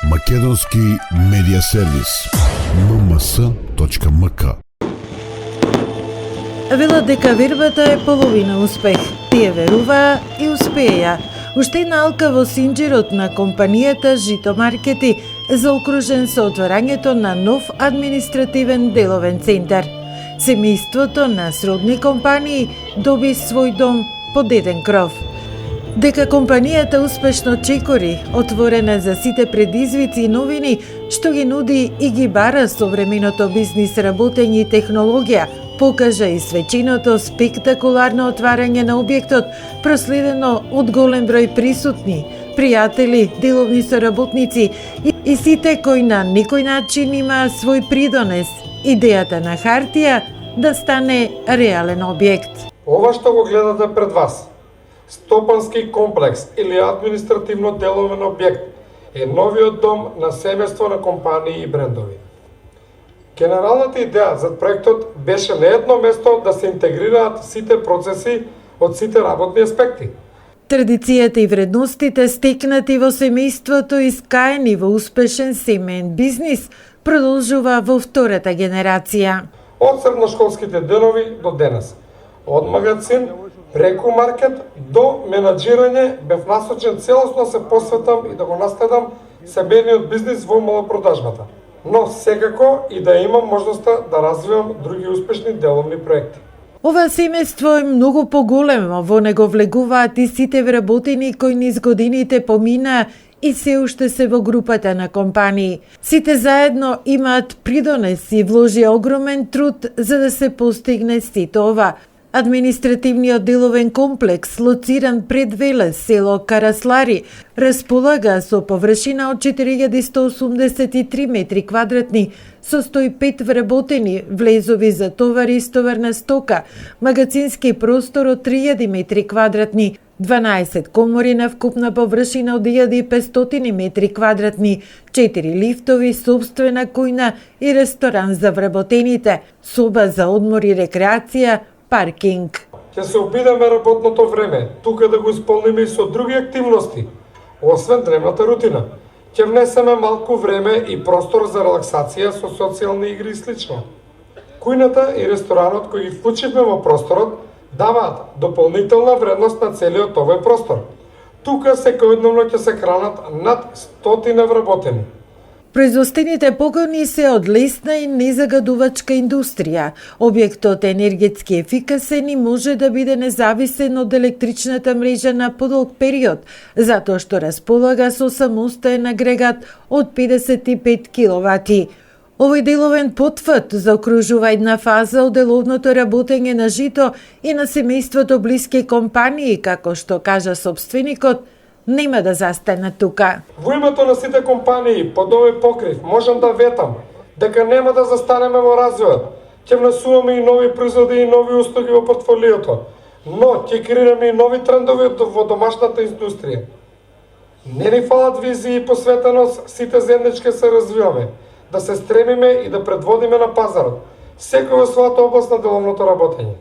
Македонски медиа сервис. mms.mk. Велат дека вербата е половина успех. Тие веруваа и успеја. Уште една алка во синџирот на компанијата Жито Маркети заокружен со отворањето на нов административен деловен центар. Семејството на сродни компании доби свој дом под еден кров. Дека компанијата успешно чекори, отворена за сите предизвици и новини, што ги нуди и ги бара современото бизнис работење и технологија, покажа и свеченото спектакуларно отварање на објектот, проследено од голем број присутни, пријатели, деловни соработници и сите кои на некој начин има свој придонес, идејата на хартија да стане реален објект. Ова што го гледате пред вас, стопански комплекс или административно деловен објект, е новиот дом на семејство на компании и брендови. Генералната идеја за проектот беше на едно место да се интегрираат сите процеси од сите работни аспекти. Традицијата и вредностите стекнати во семејството и скаени во успешен семеен бизнис продолжува во втората генерација. Од средношколските денови до денес, од магазин преку маркет до менаџирање бев насочен целосно се посветам и да го наследам семејниот бизнис во малопродажбата. Но секако и да имам можноста да развивам други успешни деловни проекти. Ова семејство е многу поголемо, во него влегуваат и сите вработени кои низ годините поминаа и се уште се во групата на компании. Сите заедно имаат придонес и вложија огромен труд за да се постигне сите ова. Административниот деловен комплекс, лоциран пред Велес, село Караслари, располага со површина од 4183 метри квадратни, со 105 вработени, влезови за товари и стоварна стока, магазински простор од 3000 метри квадратни, 12 комори на вкупна површина од 1500 метри квадратни, 4 лифтови, собствена кујна и ресторан за вработените, соба за одмор и рекреација, паркинг. Ќе се обидеме работното време тука да го исполниме и со други активности, освен дневната рутина. Ќе внесеме малку време и простор за релаксација со социјални игри и слично. Кујната и ресторанот кои ги вклучивме во просторот даваат дополнителна вредност на целиот овој простор. Тука секојдневно ќе се хранат над 100 вработени. Производствените погони се од лесна и незагадувачка индустрија. Објектот е енергетски ефикасен и може да биде независен од електричната мрежа на подолг период, затоа што располага со самостоен агрегат од 55 киловати. Овој деловен потфат заокружува една фаза од деловното работење на Жито и на семејството блиски компании, како што кажа собственикот, нема да застане тука. Во името на сите компании под овој покрив можам да ветам дека нема да застанеме во развојот. Ќе внесуваме и нови производи и нови услуги во портфолиото, но ќе креираме и нови трендови во домашната индустрија. Не ни фалат визии и посветеност, сите заеднички се развиваме, да се стремиме и да предводиме на пазарот, секој во својата област на деловното работење.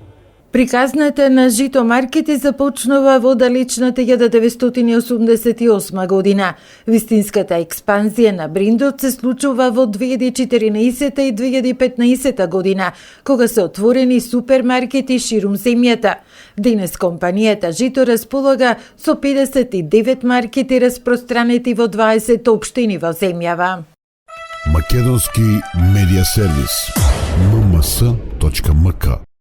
Приказната на Жито Маркети започнува во далечната 1988 година. Вистинската експанзија на брендот се случува во 2014 и 2015 година, кога се отворени супермаркети ширум земјата. Денес компанијата Жито располага со 59 маркети распространети во 20 општини во земјава. Македонски медиа сервис. mms.mk